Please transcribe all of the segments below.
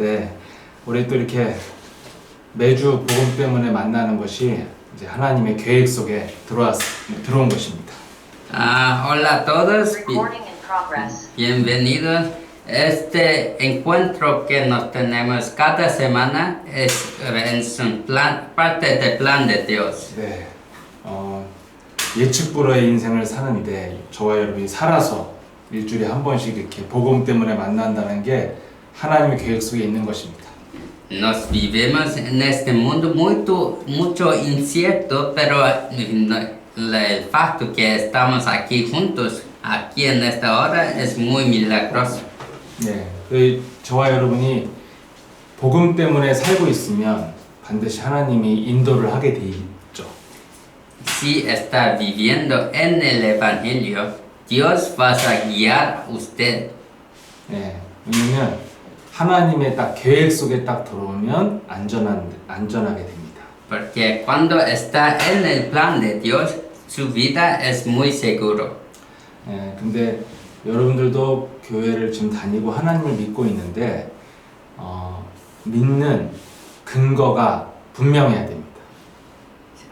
네, 우리 또 이렇게 매주 복음 때문에 만나는 것이 이제 하나님의 계획 속에 들어온 것입니다. Hola a todos, Recording in progress. bienvenidos. Este encuentro que nos tenemos cada semana es un parte del plan de Dios. 네, 예측 불허의 인생을 사는데 저와 여러분이 살아서 일주일에 한 번씩 이렇게 복음 때문에 만난다는 게 하나님의 계획 속에 있는 것입니다. Nos vivimos en este mundo mucho incierto, pero el facto que estamos aquí juntos, aquí en esta hora, es muy milagroso. 네, 저와 여러분이 복음 때문에 살고 있으면 반드시 하나님이 인도를 하게 돼 있죠. Si está viviendo en el Evangelio, Dios va a guiar a usted. 네, 왜냐면 하나님의 딱 계획 속에 딱 들어오면 안전하게 됩니다. Porque cuando está en el plan de Dios, su vida es muy seguro. 네, 근데 여러분들도 교회를 지금 다니고 하나님을 믿고 있는데 믿는 근거가 분명해야 됩니다.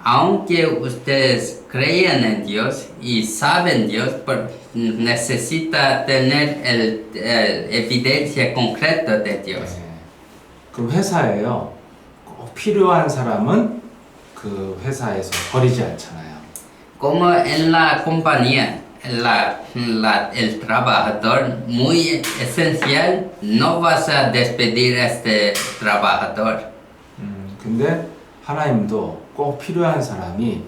Aunque ustedes creen en Dios y saben Dios, necesita tener evidencia concreta de Dios. 네, 그 회사에요. 꼭 필요한 사람은 그 회사에서 버리지 않잖아요. Como en la compañía, el trabajador muy esencial, no vas a despedir a este trabajador. 근데 하나님도 꼭 필요한 사람이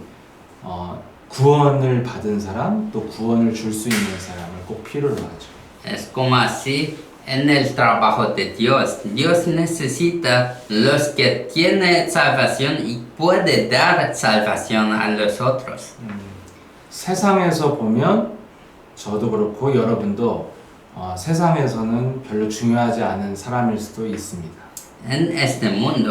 구원을 받은 사람, 또 구원을 줄 수 있는 사람을 꼭 필요로 하죠. Es como así en el trabajo de Dios. Dios necesita los que tienen salvación y puede dar salvación a los otros. 세상에서 보면 저도 그렇고 여러분도 세상에서는 별로 중요하지 않은 사람일 수도 있습니다. En este mundo,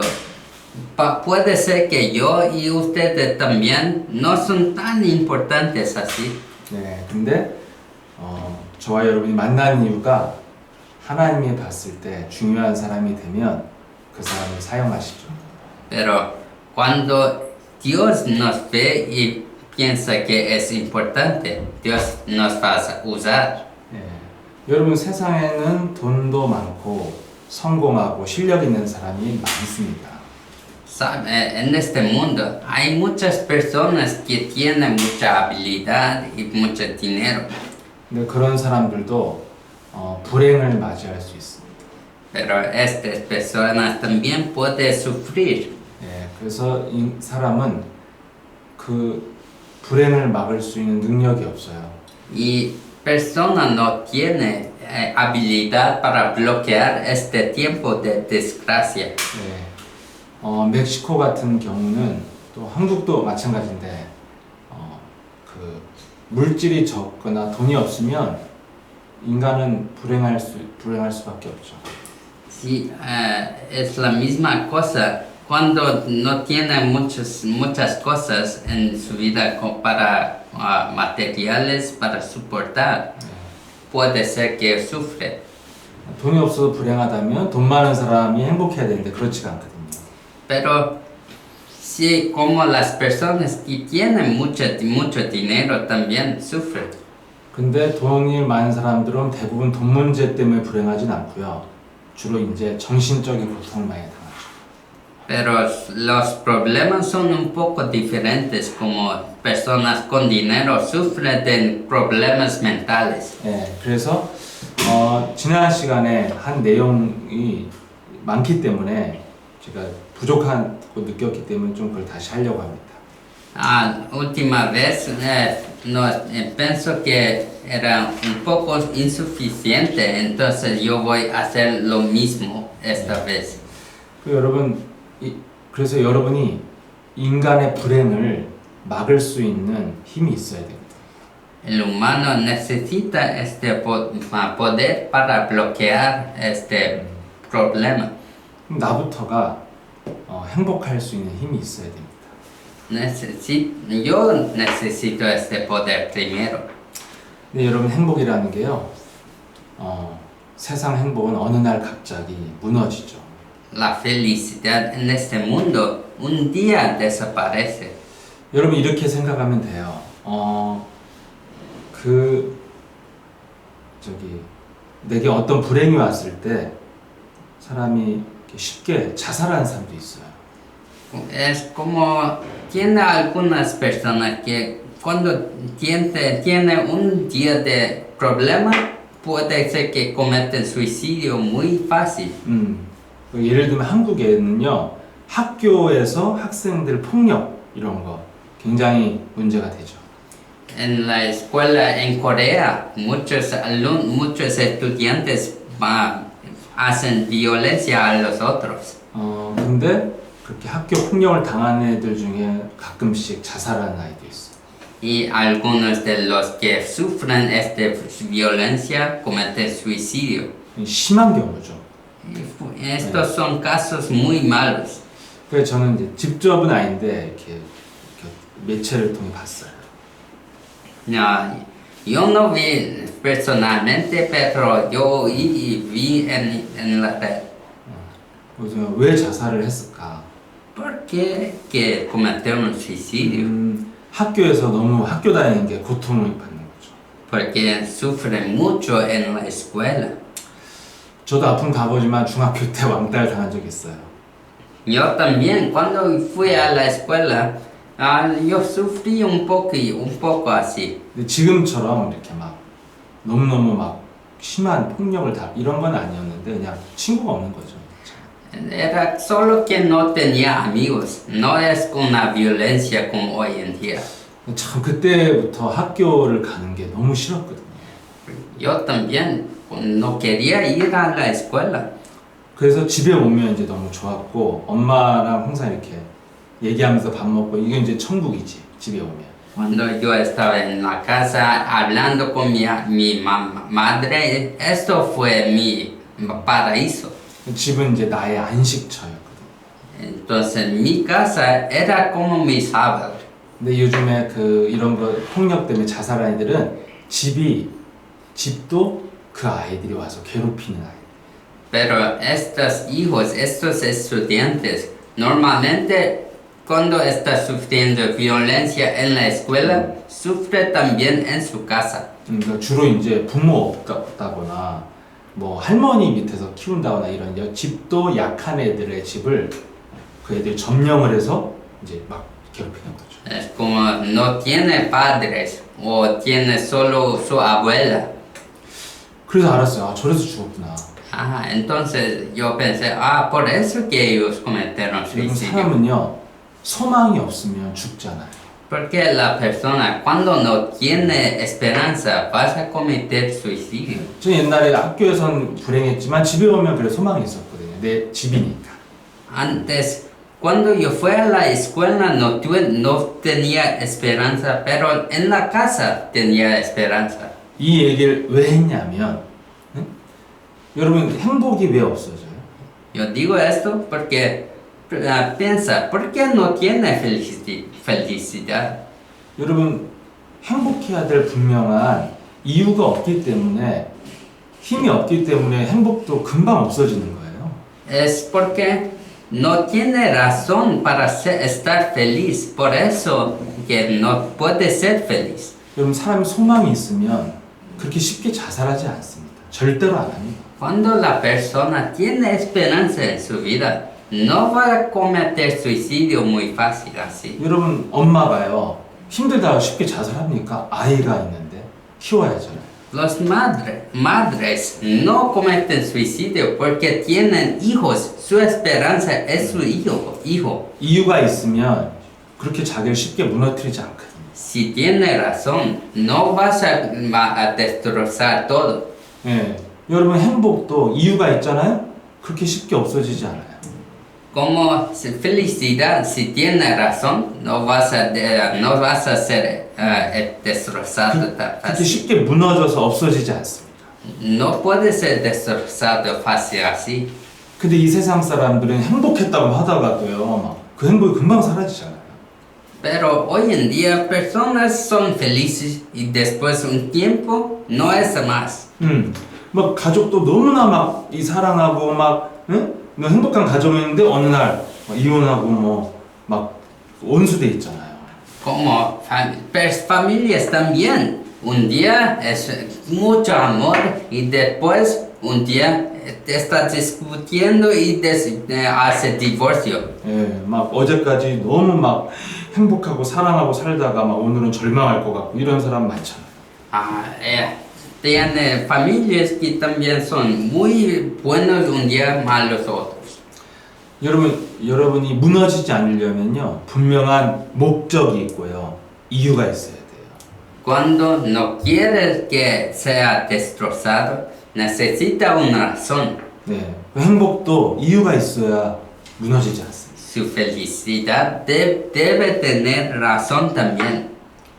puede ser que yo y ustedes también no son tan importantes así. 네, 근데 저와 여러분이 만난 이유가 하나님이 봤을 때 중요한 사람이 되면 그 사람을 사용하시죠. Pero cuando Dios nos ve y piensa que es importante, Dios nos va a usar. 네, 여러분 세상에는 돈도 많고 성공하고 실력 있는 사람이 많습니다. En este mundo hay muchas personas que tienen mucha habilidad y mucho dinero. 근데 그런 사람들도 불행을 맞이할 수 있습니다. Pero estas personas también pueden sufrir. 네, 그래서 이 사람은 그 불행을 막을 수 있는 능력이 없어요. Y persona no tiene habilidad para bloquear este tiempo de desgracia. 네, 멕시코 같은 경우는 또 한국도 마찬가지인데 그 물질이 적거나 돈이 없으면 인간은 불행할 수밖에 없죠. Sí, es la misma cosa. Cuando no tiene muchas cosas en su vida para materiales para soportar, puede ser que sufre. 돈이 없어서 불행하다면 돈 많은 사람이 행복해야 되는데 그렇지가 않거든요. Pero sí, como las personas que tienen mucho dinero también sufren. 근데 돈이 많은 사람들은 대부분 돈 문제 때문에 불행하진 않고요. 주로 이제 정신적인 고통을 많이 당하죠. Pero los problemas son un poco diferentes, como personas con dinero sufren de problemas mentales. 네, 그래서 지난 시간에 한 내용이 많기 때문에 제가 부족하고 느꼈기 때문에 좀 그걸 다시 하려고 합니다. Última vez pienso que era un poco insuficiente, entonces yo voy a hacer lo mismo esta vez. 그래서 여러분이 인간의 불행을 막을 수 있는 힘이 있어야 됩니다. El humano necesita este poder para bloquear este problema. 나부터가 행복할 수 있는 힘이 있어야 됩니다. Yo necesito este poder primero. 근데 여러분 행복이라는 게요. 세상 행복은 어느 날 갑자기 무너지죠. La felicidad en este mundo un día desaparece. 여러분 이렇게 생각하면 돼요. 내게 어떤 불행이 왔을 때 사람이 이렇게 쉽게 자살하는 사람도 있어요. Es como tiene algunas personas que cuando tiene un día de problema, puede ser que cometen suicidio muy fácil. 예를 들면 한국에는요, 학교에서 학생들 폭력 이런 거 굉장히 문제가 되죠. En la escuela en Corea, muchos estudiantes hacen violencia a los otros. 근데 그렇게 학교 폭력을 당한 애들 중에 가끔씩 자살하는 아이도 있어. Y algunos de los que sufren esta violencia cometen suicidio. 심한 경우죠. Estos son casos muy malos. 그래서 저는 이제 직접은 아닌데 이렇게 매체를 통해 봤어요. No, yo no vi personalmente, pero yo vi en la red. 그래서 왜 자살을 했을까? ¿Por qué que cometieron suicidio? 학교에서 너무 학교 다니는 게 고통을 받는 거죠. Porque sufren mucho en la escuela. 저도 아픈 과거지만 중학교 때 왕따를 당한 적이 있어요. Yo también, cuando fui a la escuela, yo sufrí un poco así. 근데 지금처럼 이렇게 막 너무너무 막 심한 폭력을 이런 건 아니었는데 그냥 친구가 없는 거죠. Era solo que no tenía amigos, no es una violencia como hoy en día. 참 그때부터 학교를 가는 게 너무 싫었거든요. Yo también no quería ir a la escuela. 그래서 집에 오면 이제 너무 좋았고 엄마랑 항상 이렇게 얘기하면서 밥 먹고 이게 이제 천국이지 집에 오면. Cuando yo estaba en la casa hablando con mi madre, esto fue mi paraíso. 집은 이제 나의 안식처였거든. Entonces mi casa era como mi sábado. 근데 요즘에 이런 거 폭력 때문에 자살한 아이들은 집도 그 아이들이 와서 괴롭히는 아이. Pero estos hijos, estos estudiantes, normalmente cuando está sufriendo violencia en la escuela, sufre también en su casa. 그러니까 주로 이제 부모 없다거나 뭐 할머니 밑에서 키운다거나 이런 집도 약한 애들의 집을 그 애들이 점령을 해서 이제 막 괴롭히는 거죠. Es como no tiene padres o tiene solo su abuela. 그래서 알았어요. 저래서 죽었구나. Entonces yo pensé, por eso que ellos cometieron suicidio. 사람은요, 소망이 없으면 죽잖아요. Porque la persona cuando no tiene esperanza va a cometer suicidio. 저 옛날에 학교에선 불행했지만 집에 오면 그래 소망이 있었거든요. 내 집이니까. Antes, cuando yo fui a la escuela no tenía esperanza, pero en la casa tenía esperanza. 이 얘기를 왜 했냐면, 여러분 행복이 왜 없어져요? Yo digo esto porque piensa, ¿por qué no tiene felicidad? 여러분 행복해야 될 분명한 이유가 없기 때문에 힘이 없기 때문에 행복도 금방 없어지는 거예요. Es porque no tiene razón para estar feliz, por eso que no puede ser feliz. 여러분 사람이 소망이 있으면 그렇게 쉽게 자살하지 않습니다. 절대로 안 합니다. Cuando la persona tiene esperanza en su vida, no va a cometer suicidio muy fácil así. 여러분 엄마가요 힘들다고 쉽게 자살합니까? 아이가 있는데 키워야잖아요. Los madres no cometen suicidio porque tienen hijos. Su esperanza es su hijo. 이유가 있으면 그렇게 자기를 쉽게 무너뜨리지 않거든요. Si tiene razón, no vas a destrozar todo. 예, 여러분 행복도 이유가 있잖아요. 그렇게 쉽게 없어지지 않아요. Como felicidad, si tiene razón, no vas a ser destrozado tan 그렇게 fácil. 쉽게 무너져서 없어지지 않습니다. No puede ser destrozado fácil así. 근데 이 세상 사람들은 행복했다고 하다가도요, 그 행복이 금방 사라지잖아요. Pero hoy en día personas son felices y después un tiempo no es más. 막 가족도 너무나 막 이 사랑하고 막 응? 행복한 가정이었는데 어느 날 이혼하고 뭐 막 원수돼 있잖아요. Como familias también. Un día es mucho amor y después un día está discutiendo y hace divorcio. 예, 막 어제까지 너무 막 행복하고 사랑하고 살다가 막 오늘은 절망할 것 같고 이런 사람 많잖아요. Tiene familias que también son muy buenos un día, malos otros. 여러분이 무너지지 않으려면요 분명한 목적이 있고요 이유가 있어야 돼요. Cuando no quieres que sea destrozado, necesita una razón. 네, 행복도 이유가 있어야 무너지지 않습니다. Su felicidad debe tener razón también.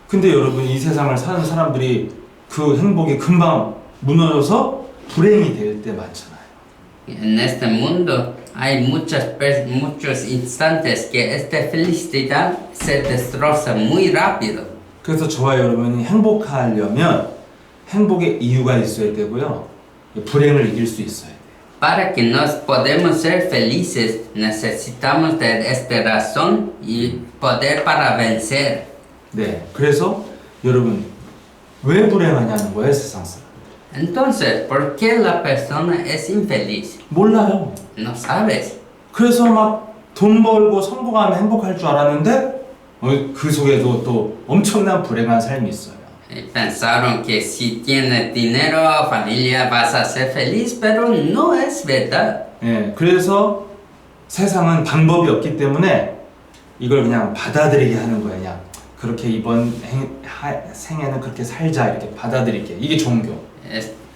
근데 여러분 이 세상을 사는 사람들이 그 행복이 금방 무너져서 불행이 될 때 많잖아요. En este mundo hay muchos instantes que esta felicidad se destroza muy rápido. 그래서 저와 여러분이 행복하려면 행복의 이유가 있어야 되고요. 불행을 이길 수 있어야 돼요. Para que nos podamos ser felices, necesitamos de esta razón y poder para vencer. 네, 그래서 여러분 왜 불행하냐는 거예요, 세상 사람. Entonces, ¿por qué la persona es infeliz? 몰라요. No sabes. 그래서 막 돈 벌고 성공하면 행복할 줄 알았는데 그 속에도 또 엄청난 불행한 삶이 있어요. Y pensaron que si tienes dinero, familia, vas a ser feliz, pero no es verdad. 예, 그래서 세상은 방법이 없기 때문에 이걸 그냥 받아들이게 하는 거예요. 그냥 그렇게 이번 생에는 그렇게 살자 이렇게 받아들이게. 이게 종교.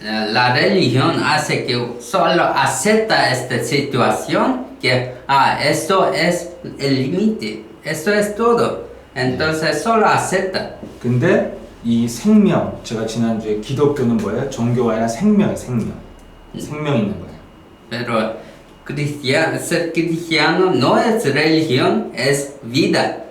La religión hace que solo acepta esta situación, que esto es el límite, esto es todo. Entonces solo acepta. 근데 이 생명, 제가 지난주에 기독교는 뭐예요? 종교가 아니라 생명이에요, 생명. 생명 있는 거예요. Pero ser cristiano no es religión, es vida.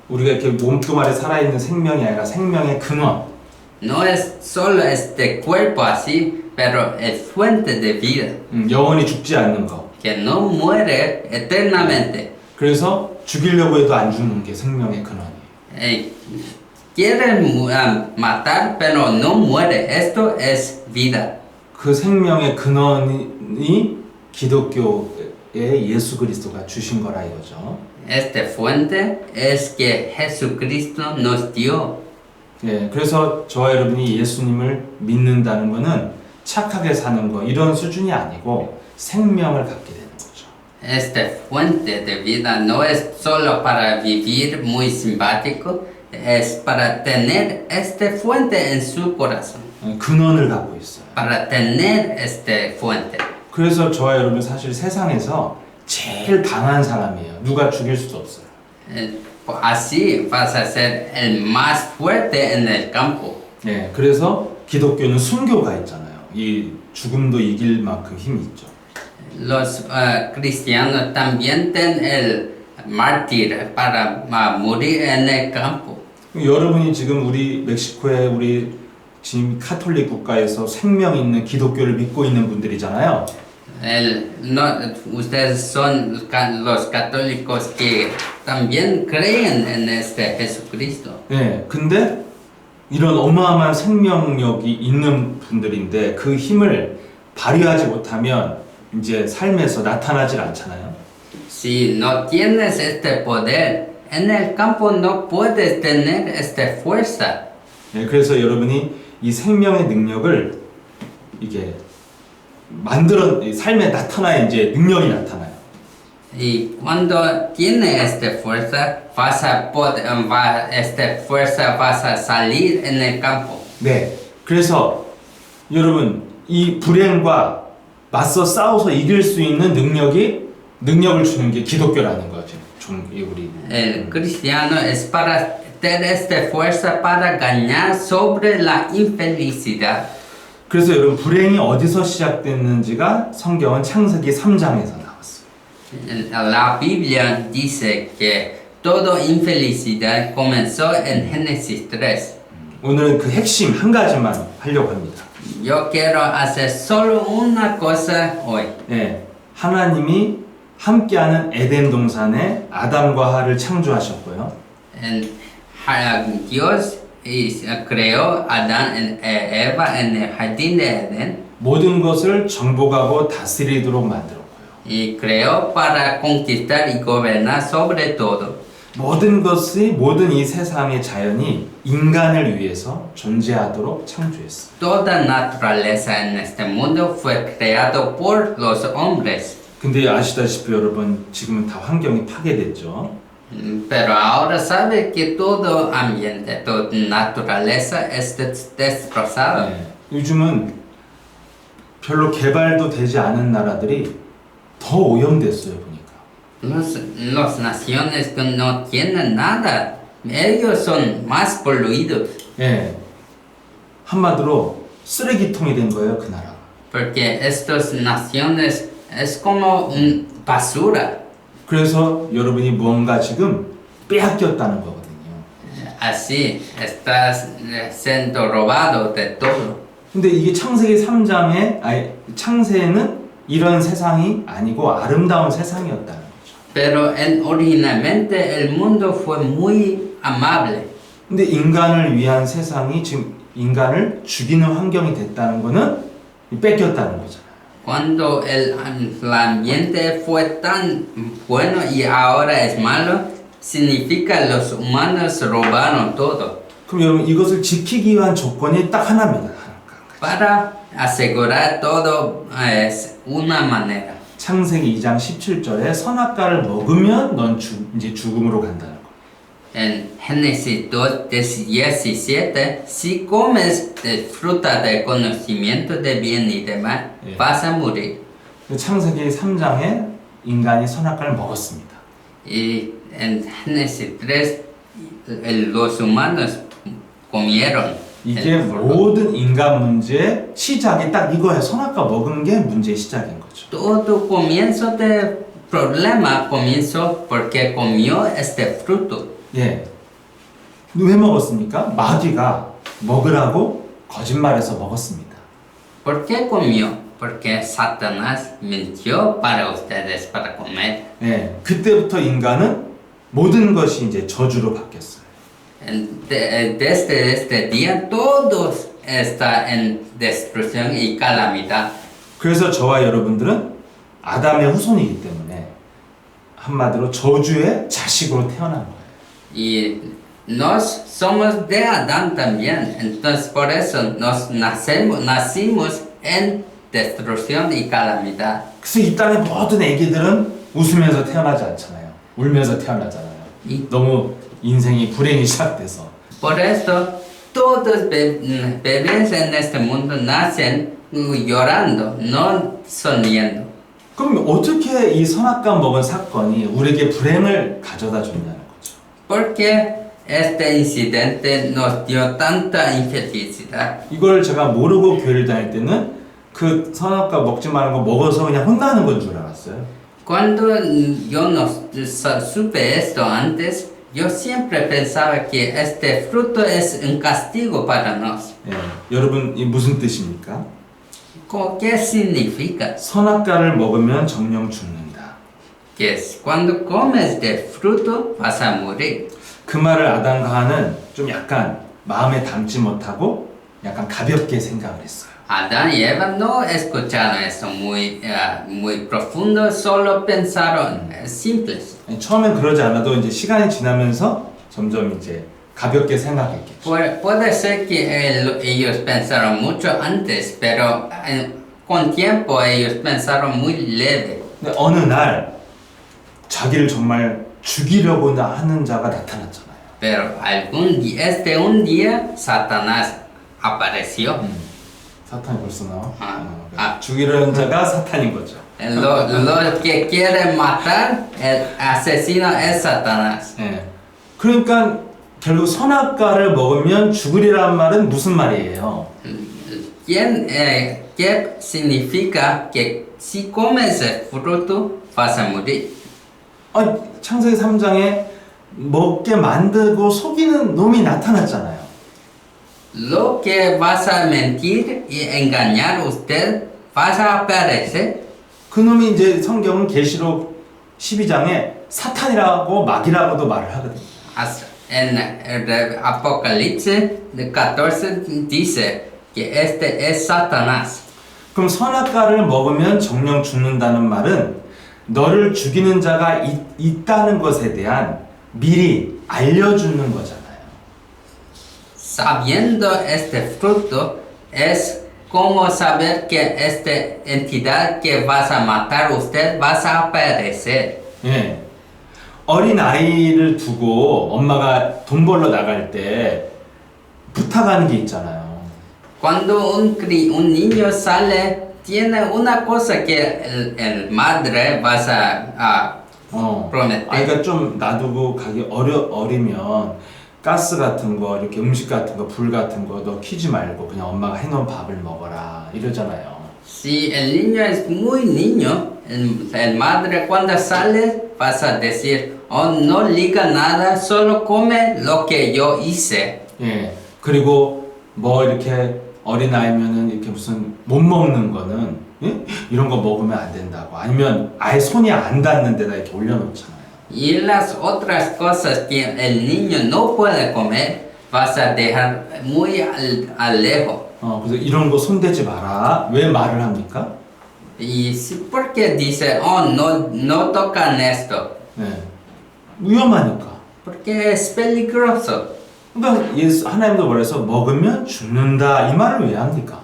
우리가 이렇게 몸뚱 아래 살아있는 생명이 아니라 생명의 근원. No es solo este cuerpo así, pero es fuente de vida. 영원히 죽지 않는 거. Que no muere eternamente. 그래서 죽이려고 해도 안 죽는 게 생명의 근원이에요. Quieren matar, pero no muere. Esto es vida. 그 생명의 근원이 기독교의 예수 그리스도가 주신 거라 이거죠. Esta fuente es que Jesucristo nos dio. 예, 그래서 저와 여러분이 예수님을 믿는다는 것은 착하게 사는 거 이런 수준이 아니고 생명을 갖게 되는 거죠. Esta fuente de vida no es solo para vivir muy simpático, es para tener esta fuente en su corazón. 근원을 갖고 있어요. Para tener esta fuente. 그래서 저와 여러분 사실 세상에서 제일 강한 사람이에요. 누가 죽일 수도 없어요. Así vas a ser el más fuerte en el campo. 네, 그래서 기독교는 순교가 있잖아요. 이 죽음도 이길 만큼 힘이 있죠. Los cristianos también tienen el mártir para morir en el campo. 여러분이 지금 우리 멕시코에 우리 지금 카톨릭 국가에서 생명 있는 기독교를 믿고 있는 분들이잖아요. Ustedes son los católicos que también creen en este Jesucristo. 네, 근데 이런 어마어마한 생명력이 있는 분들인데 그 힘을 발휘하지 못하면 이제 삶에서 나타나질 않잖아요. Si no tienes este poder en el campo, no puedes tener esta fuerza. 네, 그래서 여러분이 이 생명의 능력을 이게 삶에 나타나야 이제 능력이 나타나요. Y cuando tiene esta fuerza, esta fuerza vas a salir en el campo. 네, 그래서 여러분 이 불행과 맞서 싸워서 이길 수 있는 능력을 주는 게 기독교라는 거죠. 우리. El cristiano es para tener esta fuerza para ganar sobre la infelicidad. 그래서 여러분 불행이 어디서 시작됐는지가 성경은 창세기 3장에서 나왔어요. La Biblia dice que toda infelicidad comenzó en Génesis 3. 오늘은 그 핵심 한 가지만 하려고 합니다. Yo quiero hacer solo una cosa hoy. 예, 하나님이 함께하는 에덴 동산에 아담과 하와를 창조하셨고요. En, Dios creó a Adán y Eva en el jardín de Edén 모든 것을 정복하고 다스리도록 만들었고요. y creó para conquistar y gobernar sobre todo. 모든 이 세상의 자연이 인간을 위해서 존재하도록 창조했어요. Toda naturaleza en este mundo fue creado por los hombres. 근데 아시다시피 여러분 지금은 다 환경이 파괴됐죠. Pero ahora sabe que todo ambiente, toda naturaleza es destrozada. 네, 요즘은 별로 개발도 되지 않은 나라들이 더 오염됐어요 보니까. Las naciones que no tienen nada, ellos son más poluidos. 예, 한마디로 쓰레기통이 된 거예요 그 나라가. Porque estas naciones es como basura. 그래서 여러분이 무언가 지금 빼앗겼다는 거거든요. Así estás siendo robado de todo. 근데 이게 창세기 3장에 창세에는 이런 세상이 아니고 아름다운 세상이었다는 거죠. Pero originalmente el mundo fue muy amable. 근데 인간을 위한 세상이 지금 인간을 죽이는 환경이 됐다는 거는 뺏겼다는 거잖아요. Cuando el ambiente fue tan bueno y ahora es malo, significa los humanos robaron todo. 그럼 여러분 이것을 지키기 위한 조건이 딱 하나입니다. Para asegurar todo es una manera. 창세기 2장 17절에 선악과를 먹으면 넌 이제 죽음으로 간다는 거. En Génesis 2:17, si comes de fruta del conocimiento de bien y de mal, Yeah. vas a morir. 창세기 3장에 인간이 선악과를 먹었습니다. Y en Génesis 3, los humanos comieron. 이게 el fruto. 모든 인간 문제의 시작이 딱 이거예요. 선악과 먹은 게 문제의 시작인 거죠. Todo comienzo de problema comenzó porque comió este fruto. 예. 왜 먹었습니까? 마귀가 먹으라고 거짓말해서 먹었습니다. ¿Por qué comió? Porque Satanás mintió para ustedes para comer. 예. 그때부터 인간은 모든 것이 이제 저주로 바뀌었어요. Desde este día todo está en destrucción y calamidad. 그래서 저와 여러분들은 아담의 후손이기 때문에 한마디로 저주의 자식으로 태어난 거예요. Y nos somos de Adán también. Entonces por eso nos nacimos en destrucción y calamidad. 그래서 이 땅의 모든 애기들은 웃으면서 태어나지 않잖아요. 울면서 태어나잖아요. 너무 인생이 불행이 시작돼서. Por eso todos bebés en este mundo nacen llorando, no sonriendo. 그럼 어떻게 이 선악과 먹은 사건이 우리에게 불행을 가져다 줬냐는 거죠. Porque este incidente nos dio tanta infelicidad. 이걸 제가 모르고 교회를 다닐 때는 그 선악과 먹지 말라는 거 먹어서 그냥 혼나는 건 줄 알았어요. Cuando yo no supe esto antes, yo siempre pensaba que este fruto es un castigo para nos. 예, 여러분 이 무슨 뜻입니까? ¿Qué significa? 선악과를 먹으면 정령 죽는다. Que es cuando comes de fruto vas a morir. 그 말을 아담과 하와는 좀 약간 마음에 담지 못하고 약간 가볍게 생각을 했어요. Adán y Eva no escucharon esto muy profundo, solo pensaron simples. 처음엔 그러지 않아도 이제 시간이 지나면서 점점 이제 가볍게 생각했겠죠. Puede ser que ellos pensaron mucho antes, pero con tiempo ellos pensaron muy leve. 근데 어느 날 자기를 정말 죽이려고 하는 자가 나타났잖아요. Pero un día Satanás apareció. 사탄이 벌써 나와? 아. 죽이려는 자가 사탄인 거죠. Lo que quiere matar, el asesino es Satanás. 예. 그러니까 결국 선악과를 먹으면 죽으리란 말은 무슨 말이에요? ¿Qué significa que si comes el fruto vas a morir? 창세기 3장에 먹게 만들고 속이는 놈이 나타났잖아요. lo que vas a mentir y engañar usted, vas a aparecer. 그놈이 이제 성경은 계시록 12장에 사탄이라고 마귀라고도 말을 하거든요. En el Apocalipsis 14 dice que este es Satanás. 그럼 선악과를 먹으면 정령 죽는다는 말은 너를 죽이는 자가 있다는 것에 대한 미리 알려주는 거잖아요. Sabiendo este fruto es como saber que esta entidad que vas a matar usted vas a aparecer. 예. 어린 아이를 두고 엄마가 돈 벌러 나갈 때 부탁하는 게 있잖아요. Cuando un niño sale, tiene una cosa que el madre vas a prometer. 아이가 좀 놔두고 가기 어리면 가스 같은 거, 이렇게 음식 같은 거, 불 같은 거 너 키지 말고 그냥 엄마가 해놓은 밥을 먹어라 이러잖아요. Si el niño es muy niño, el madre cuando sale vas a decir, oh, no liga nada, solo come lo que yo hice. 예. 그리고 뭐 이렇게 어린 아이면은 이렇게 무슨 못 먹는 거는 예? 이런 거 먹으면 안 된다고 아니면 아예 손이 안 닿는 데다 이렇게 올려놓잖아요. Y las otras cosas que el niño no puede comer, vas a dejar muy lejos. 그래서 이런 거 손대지 마라. 왜 말을 합니까? Y si, ¿por qué dice, oh, no tocan esto? 네. 위험하니까. Porque es peligroso. 그러니까 하나님도 말해서 먹으면 죽는다 이 말을 왜 합니까?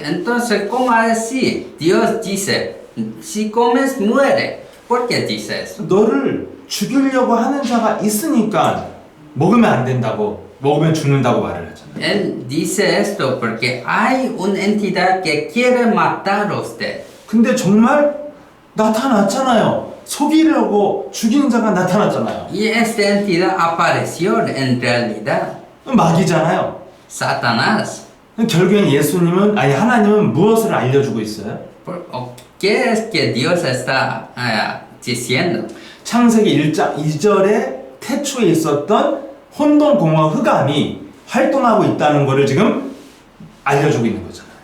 Entonces, ¿cómo así? Dios dice, si comes, muere. ¿Por qué dice eso? 너를 죽이려고 하는 자가 있으니까 먹으면 안 된다고, 먹으면 죽는다고 말을 하잖아요. Él dice esto porque hay una entidad que quiere matar a usted. 근데 정말 나타났잖아요. 속이려고 죽이는 자가 나타났잖아요. Y esta entidad apareció en realidad. 마귀잖아요. Satanás. 결국엔 예수님은, 아니 하나님은 무엇을 알려주고 있어요? ¿Qué es que Dios está diciendo? 창세기 1장 2절에 태초에 있었던 혼돈공허 흑암이 활동하고 있다는 것을 지금 알려주고 있는 거잖아요.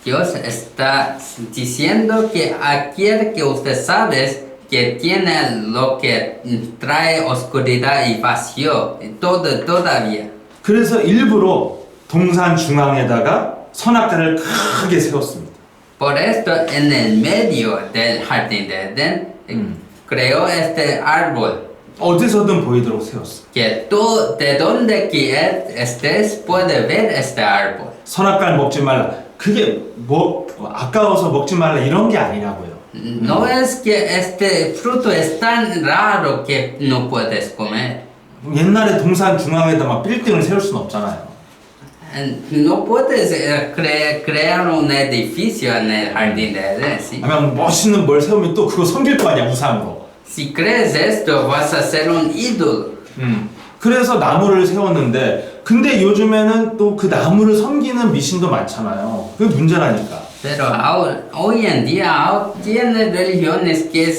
Dios está diciendo que quiere que usted sabe que tiene lo que trae oscuridad y vacío, todo todavía. 그래서 일부러 동산 중앙에다가 선악과를 크게 세웠습니다. Por esto, en el medio del jardín de Edén, creó este árbol. 어디서든 보이도록 세웠어. Que tú, de donde quiera estés, puedes ver este árbol. 선악과를 먹지 말라. 그게 뭐 아까워서 먹지 말라 이런 게 아니라고요. No es que este fruto es tan raro que no puedes comer. 옛날에 동산 중앙에다 막 빌딩을 세울 수는 없잖아요. No puedes crear un edificio en el jardín de Edén, ¿sí? 아니면 멋있는 뭘 세우면 또 그거 섬길 거 아니야 우상으로. Si crees esto, vas a ser un ídolo. 그래서 나무를 세웠는데 근데 요즘에는 또 그 나무를 섬기는 미신도 많잖아요. 그게 문제라니까. Pero ahora, hoy en día tiene religiones que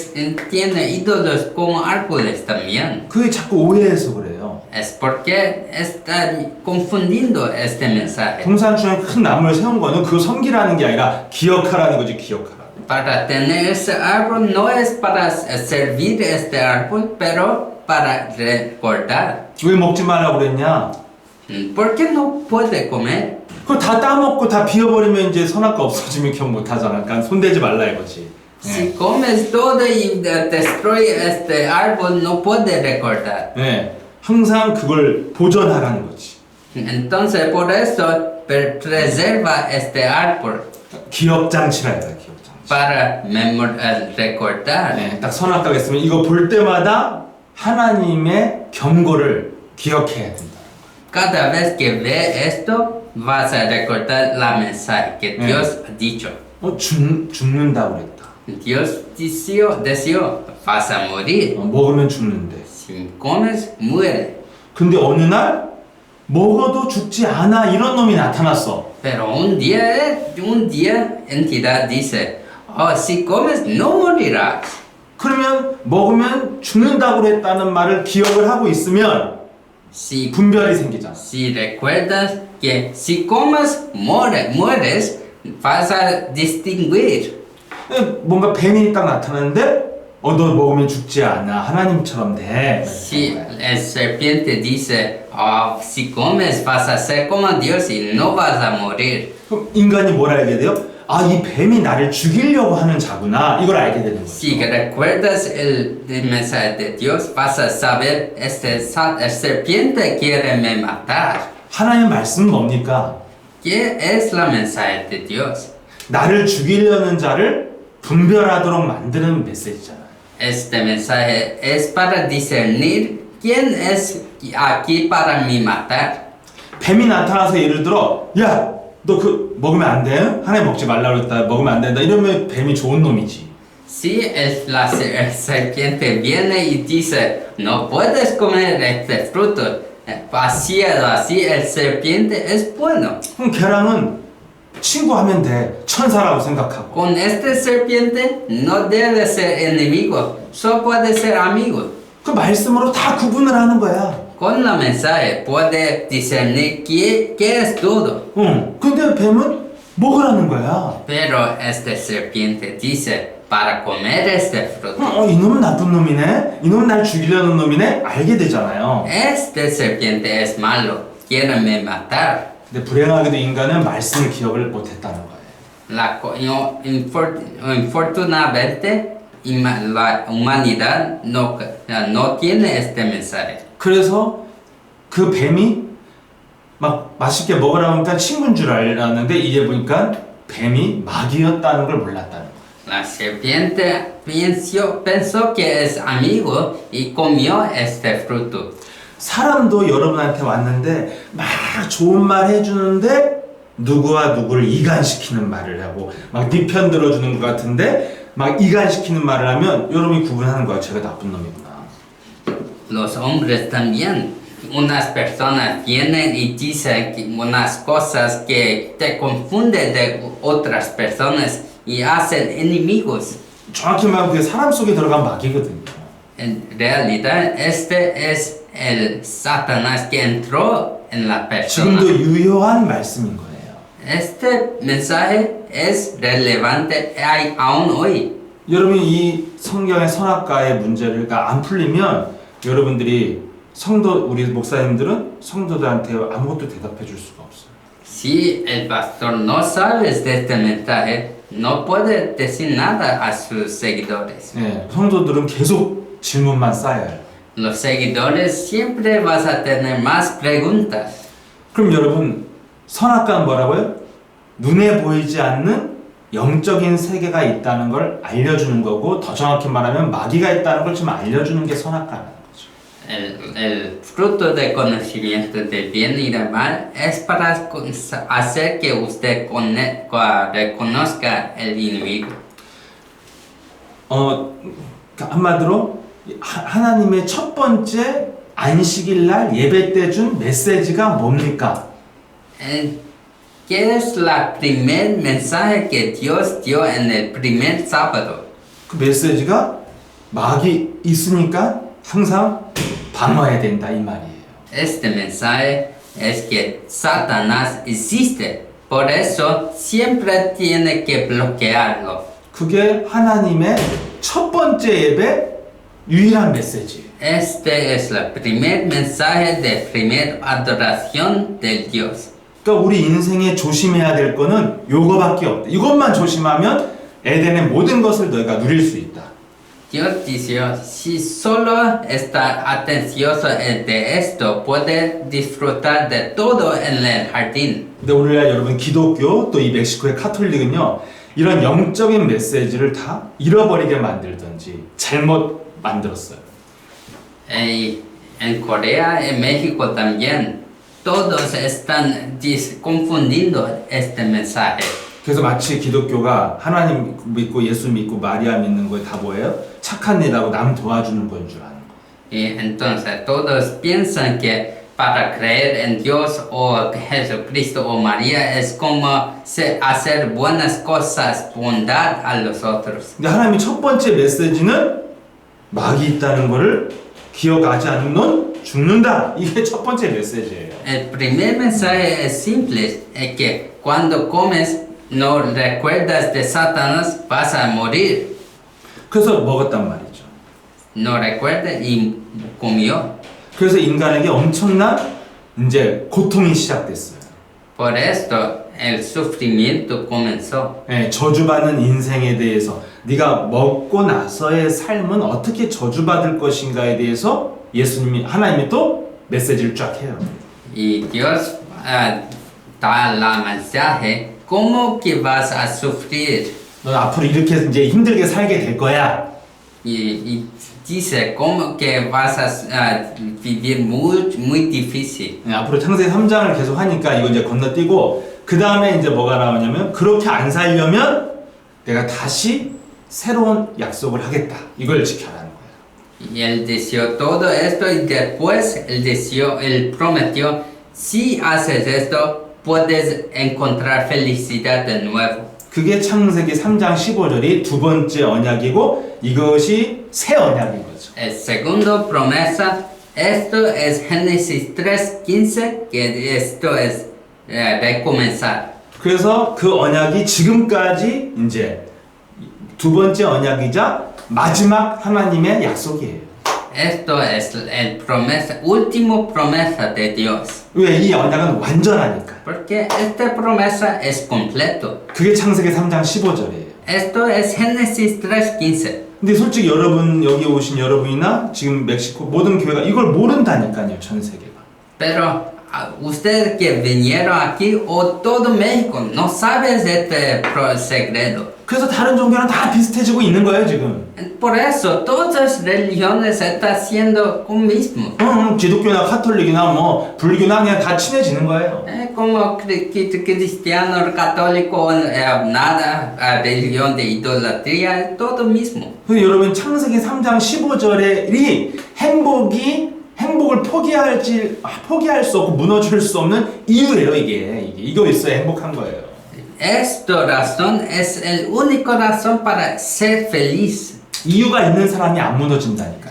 tienen ídolos como árboles también. 그게 자꾸 오해해서 그래요. Es porque está confundiendo este mensaje. 동산 중에 큰 나무를 세운 거는 그거 섬기라는 게 아니라 기억하라는 거지 기억하라. Para tener ese árbol no es para servir este árbol, pero para recordar. 왜 먹지 말라고 그랬냐? ¿Por qué no puede comer? 그거 다 따먹고 다 비워버리면 이제 선악과 없어지면 기억 못하잖아. 그러니까 손대지 말라 이거지. Si comes todo y destruye este árbol, no puede recordar. 네. 항상 그걸 보존하라는 거지. Entonces, por eso, preserva este árbol 기억장치라 해요, 기억장치. para recordar. 네, 딱 선악과가 있으면 이거 볼 때마다 하나님의 경고를 기억해야 된다. Cada vez que ve esto, vas a recordar la mensaje que Dios ha dicho. 죽는다고 그랬다. Dios deseó, vas a morir. 먹으면 죽는데. Si comes, muere. 근데 어느 날 먹어도 죽지 않아 이런 놈이 나타났어. Pero un día entidad dice, oh, si comes, no morirás. 그러면 먹으면 죽는다고 그랬다는 말을 기억을 하고 있으면 Si 분별이 생기잖아. Si recuerdas que si comes, mueres, vas a distinguir. 뭔가 뱀이 딱 나타나는데 너 먹으면 죽지 않아. 하나님처럼 돼. Si el serpiente dice, oh, si comes vas a ser como Dios y no vas a morir. 그럼 인간이 뭘 알게 돼요? 이 뱀이 나를 죽이려고 하는 자구나. 이걸 알게 되는 거죠. Si recuerdas el mensaje de Dios, vas a saber, el serpiente quiere me matar. 하나님의 말씀은 뭡니까? ¿Qué es la mensaje de Dios? 나를 죽이려는 자를 분별하도록 만드는 메시지잖아요. Este mensaje es para discernir quién es aquí para me matar. 뱀이 나타나서 예를 들어 야, 너 그 먹으면 안 돼? 하나님 먹지 말라고 했다. 먹으면 안 된다. 이러면 뱀이 좋은 놈이지. Si la serpiente viene y dice, no puedes comer este fruto, así el serpiente es bueno. 그럼 걔랑은 친구하면 돼. 천사라고 생각하고. Con este serpiente no debe ser enemigo, solo puede ser amigo. 그 말씀으로 다 구분을 하는 거야. Con la mensaje puede discernir qué es todo. 근데 뱀은 먹으라는 거야. Pero este serpiente dice, para comer este fruto. 이놈은 나쁜 놈이네. 이놈은 날 죽이려는 놈이네. 알게 되잖아요. Este serpiente es malo, quiere me matar. 근데 불행하게도 인간은 말씀을 기억을 못했다는 거예요. Infortunadamente, la humanidad no tiene este mensaje. 그래서 그 뱀이 막 맛있게 먹으라고 하니까 친구인 줄 알았는데 이제 보니까 뱀이 마귀였다는 걸 몰랐다는 거예요. La serpiente pensó que es amigo y comió este fruto. 사람도 여러분한테 왔는데 막 좋은 말 해주는데 누구와 누구를 이간시키는 말을 하고 막 네 편 들어주는 것 같은데 막 이간시키는 말을 하면 여러분이 구분하는 거야. 제가 나쁜 놈이구나. Los hombres también. Unas personas vienen y dicen unas cosas que te confunden de otras personas y hacen enemigos. 정확히 말하면 그게 사람 속에 들어간 마귀거든요. En realidad, este es el Satanás que entró en la persona. 지금도 유효한 말씀인 거예요. Este mensaje es relevante aún hoy. 여러분이 이 성경의 선악과의 문제가 안 풀리면 여러분들이 우리 목사님들은 성도들한테 아무것도 대답해 줄 수가 없어요. Si el pastor no sabe de este mensaje, no puede decir nada a sus seguidores. 네, 성도들은 계속 질문만 쌓여요. Los seguidores siempre vas a tener más preguntas. 그럼 여러분 선악과는 뭐라고요? 눈에 보이지 않는 영적인 세계가 있다는 걸 알려주는 거고 더 정확히 말하면 마귀가 있다는 걸 좀 알려주는 게 선악과라는 거죠. El fruto del conocimiento del bien y del mal es para hacer que usted reconozca el enemigo. 한마디로 하나님의 첫 번째 안식일 날 예배 때 준 메시지가 뭡니까? ¿Qué es la primer mensaje que Dios dio en el primer sábado? 그 메시지가 마귀 있으니까 항상 방어해야 된다 이 말이에요. Este mensaje es que Satanás existe, por eso siempre tiene que bloquearlo. 그게 하나님의 첫 번째 예배 유일한 메시지예요. Este es el primer mensaje de primera adoración del Dios. 그러니까 우리 인생에 조심해야 될 거는 요거밖에 없다. 이것만 조심하면 에덴의 모든 것을 너희가 누릴 수 있다. Dios dice, si solo está atencioso de esto, puede disfrutar de todo en el jardín. 근데 오늘날 여러분 기독교 또 이 멕시코의 카톨릭은요 이런 영적인 메시지를 다 잃어버리게 만들든지 잘못 만들었어요. En Corea, en México también, todos están confundindo este mensaje. 그래서 마치 기독교가 하나님 믿고 예수 믿고 마리아 믿는 거에 다 뭐예요? 착한 일하고 남 도와주는 건 줄 아는 거. Y entonces todos piensan que para creer en Dios o Jesucristo o María es como hacer buenas cosas, bondad a los otros. 근데 하나님의 첫 번째 메시지는 마귀 있다는 거를 기억하지 않는 넌 죽는다. 이게 첫 번째 메시지예요. El primer mensaje es simple, es que cuando comes no recuerdas de Satanás, vas a morir. 그래서 먹었단 말이죠. No recuerda y comió. 그래서 인간에게 엄청난 이제 고통이 시작됐어요. Por esto el sufrimiento comenzó. 예, 저주받는 인생에 대해서 네가 먹고 나서의 삶은 어떻게 저주받을 것인가에 대해서 예수님이 하나님이 또 메시지를 쫙 해요. Y Dios da la mensaje, ¿cómo que vas a sufrir? 넌 앞으로 이렇게 이제 힘들게 살게 될 거야. Y dice, ¿cómo que vas a vivir muy difícil? 예, 앞으로 창세기 3장을 계속 하니까 이거 이제 건너뛰고 그 다음에 이제 뭐가 나오냐면 그렇게 안 살려면 내가 다시 새로운 약속을 하겠다. 이걸 지켜라는 거예요. Y él deseó todo esto y después él prometió, si haces esto, puedes encontrar felicidad de nuevo. 그게 창세기 3장 15절이 두 번째 언약이고 이것이 새 언약인 거죠. El segundo promesa, esto es Génesis 3:15, que esto es recomenzar. 그래서 그 언약이 지금까지 이제 두 번째 언약이자 마지막 하나님의 약속이에요. Esto es el promesa, último promesa de Dios. 왜? 이 언약은 완전하니까. Porque esta promesa es completo. 그게 창세기 3장 15절이에요. Esto es Génesis 3:15. 근데 솔직히 여러분 여기 오신 여러분이나 지금 멕시코 모든 교회가 이걸 모른다니까요. 전 세계가. Pero ustedes que vinieron aquí o todo México no sabes este secreto. 그래서 다른 종교랑 다 비슷해지고 있는 거예요 지금. Por eso todas las religiones están haciendo lo mismo. 기독교나 카톨릭이나 뭐 불교나 그냥 다 친해지는 거예요. Como cristiano, católico, nada, religión de idolatría, todo mismo. 근데 여러분 창세기 3장 15절에 이 행복을 포기할 수 없고 무너질 수 없는 이유예요 이게 이거 있어야 행복한 거예요. Esta razón es el único razón para ser feliz. 이유가 있는 사람이 안 무너진다니까.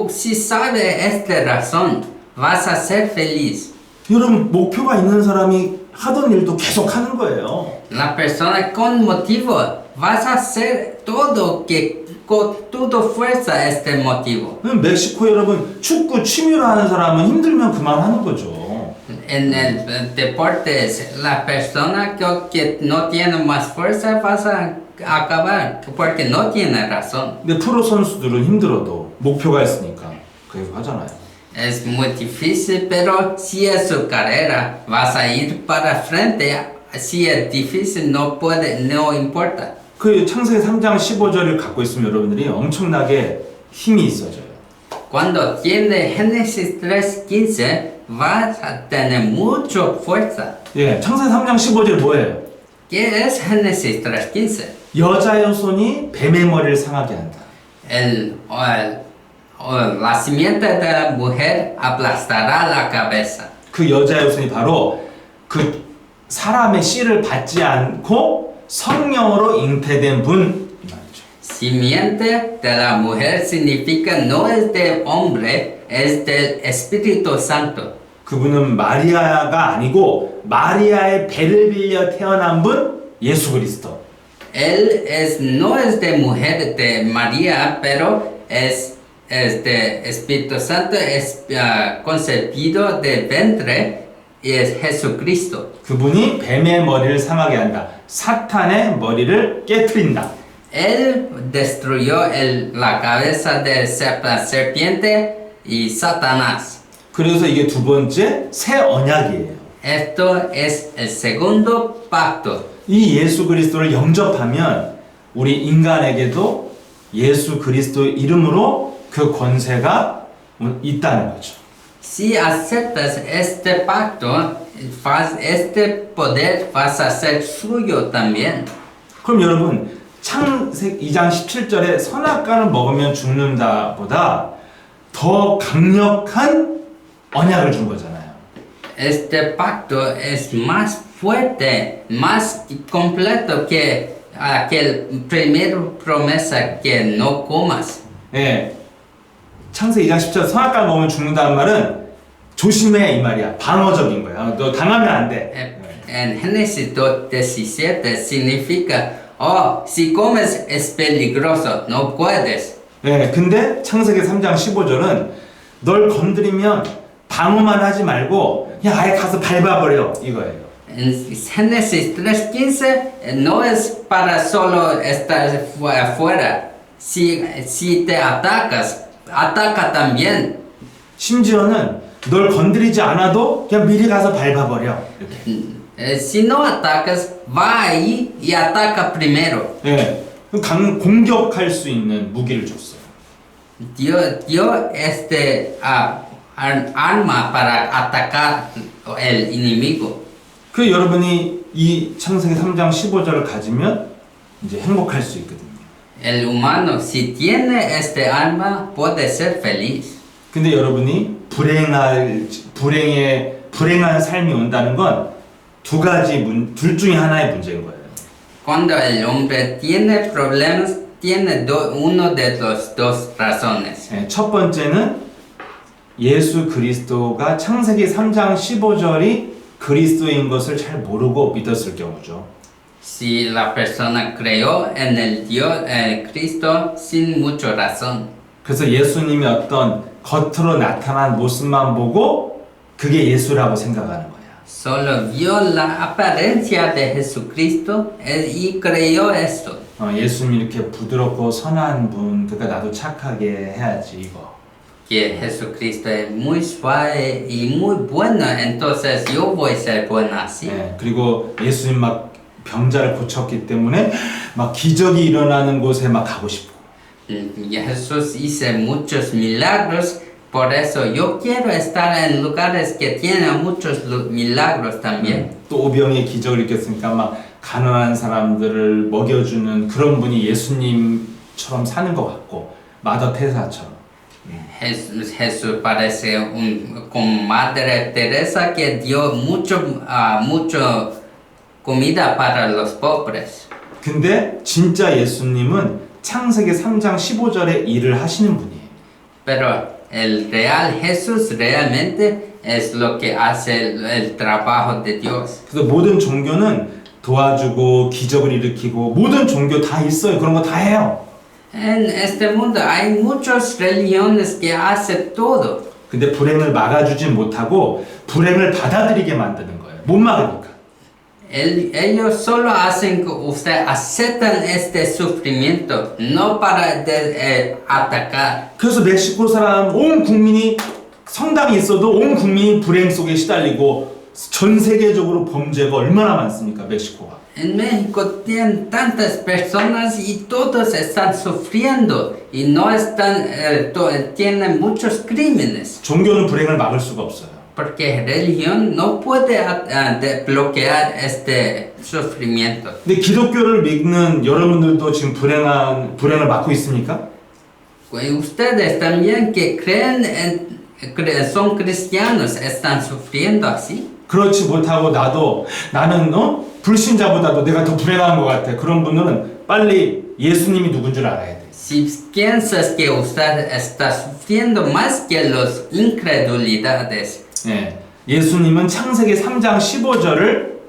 Si sabes esta razón, vas a ser feliz. 여러분 목표가 있는 사람이 하던 일도 계속 하는 거예요. La persona con motivo vas a hacer todo que con toda fuerza este motivo. 멕시코 여러분 축구 취미로 하는 사람은 힘들면 그만하는 거죠. En el deporte, la persona que no tiene más fuerza vas a acabar porque no tiene razón. 근데 프로 선수들은 힘들어도 목표가 있으니까 계속 하잖아요. Es muy difícil, pero si es su carrera, vas a ir para frente. Si es difícil, no importa. 그 창세기 3장 15절을 갖고 있으면 여러분들이 엄청나게 힘이 있어져요. Cuando tiene Génesis 3:15, vas a tener mucha fuerza. 예, 창세기 3장 15절 뭐예요? ¿Qué es Génesis 3:15? 여자의 손이 뱀의 머리를 상하게 한다. La simiente de la mujer aplastará la cabeza. 그 여자의 손이 바로 그 사람의 씨를 받지 않고 성령으로 잉태된 분 이 말이죠. Simiente de la mujer significa no es del hombre, es del Espíritu Santo. 그분은 마리아가 아니고 마리아의 배를 빌려 태어난 분 예수 그리스도. Él no es de mujer de María, pero es de Espíritu Santo, es concebido de vientre y es Jesucristo. 그분이 뱀의 머리를 상하게 한다. 사탄의 머리를 깨트린다. Él destruyó la cabeza de la serpiente y Satanás. 그래서 이게 두 번째 새 언약이에요. Esto es el segundo pacto. 이 예수 그리스도를 영접하면 우리 인간에게도 예수 그리스도의 이름으로 그 권세가 있다는 거죠. Si aceptas este pacto, este poder vas a ser suyo también. 그럼 여러분 창세기 2장 17절에 선악과를 먹으면 죽는다 보다 더 강력한 언약을 준 거잖아요. Este pacto es más fuerte, más completo que aquel primer promesa que no comas. 예. 창세기 2장 10절 선악과를 먹으면 죽는다는 말은 조심해 이 말이야. 방어적인 거야. 너 당하면 안 돼. En Génesis 2:17 significa, oh, si comes es peligroso, no puedes. 예, 근데 창세기 3장 15절은 널 건드리면 방어만 하지 말고 그냥 아예 가서 밟아버려 이거예요. En Génesis 3:15 no es para solo estar afuera. Si te atacas, ataca también. 심지어는 널 건드리지 않아도 그냥 미리 가서 밟아버려. 이렇게. Si no atacas, va ahí y ataca primero. 예, 공격할 수 있는 무기를 줬어요. Dio arma para atacar el enemigo. 그 여러분이 이 창세기 3장 15절을 가지면 이제 행복할 수 있거든요. El humano, si tiene este arma, puede ser feliz. 근데 여러분이 불행한 삶이 온다는 건 둘 중에 하나의 문제인 거예요. Cuando el hombre tiene problemas, tiene uno de los dos razones. 예, 첫 번째는 예수 그리스도가 창세기 3장 15절이 그리스도인 것을 잘 모르고 믿었을 경우죠. Si la persona creyó en el Dios, Cristo, sin mucha razón. 그래서 예수님이 어떤 겉으로 나타난 모습만 보고 그게 예수라고 생각하는 거야. Solo vio la apariencia de Jesucristo y creyó esto. 예수님이 이렇게 부드럽고 선한 분, 그러니까 나도 착하게 해야지 이거. Que Jesucristo es muy suave y muy bueno, entonces yo voy a ser bueno así. 예, 그리고 예수님 막 병자를 고쳤기 때문에 막 기적이 일어나는 곳에 막 가고 싶고. Y Jesús hizo muchos milagros, por eso yo quiero estar en lugares que tienen muchos milagros también. 또 오병이의 기적을 일으켰으니까 막 가난한 사람들을 먹여주는 그런 분이 예수님처럼 사는 것 같고 마더 테레사처럼. Jesús parece como Madre Teresa que dio mucho comida para los pobres. 근데 진짜 예수님은 창세기 3장 15절에 일을 하시는 분이에요. Pero el real Jesús realmente es lo que hace el trabajo de Dios. 그래서 모든 종교는 도와주고 기적을 일으키고 모든 종교 다 있어요. 그런 거 다 해요. En este mundo hay muchas religiones que hacen todo. 근데 불행을 막아주지 못하고 불행을 받아들이게 만드는 거예요. 못 막으니까. Ellos solo hacen que usted aceptan este sufrimiento, no para atacar. 그래서 멕시코 사람 온 국민이 성당이 있어도 온 국민이 불행 속에 시달리고 전 세계적으로 범죄가 얼마나 많습니까? 멕시코가. En México tienen tantas personas y todos están sufriendo y no están, tienen muchos crímenes. 종교는 불행을 막을 수가 없어요. Porque religión no puede bloquear este sufrimiento. 근데 기독교를 믿는 여러분들도 지금 불행을 막고 있습니까? Ustedes también que creen son cristianos están sufriendo así. 그렇지 못하고 나는 불신자보다도 내가 더 불행한 것 같아. 그런 분들은 빨리 예수님이 누군 줄 알아야 돼. Si piensas que usted está sufriendo más que los incredulidades. 예, 예수님은 창세기 3장 15절을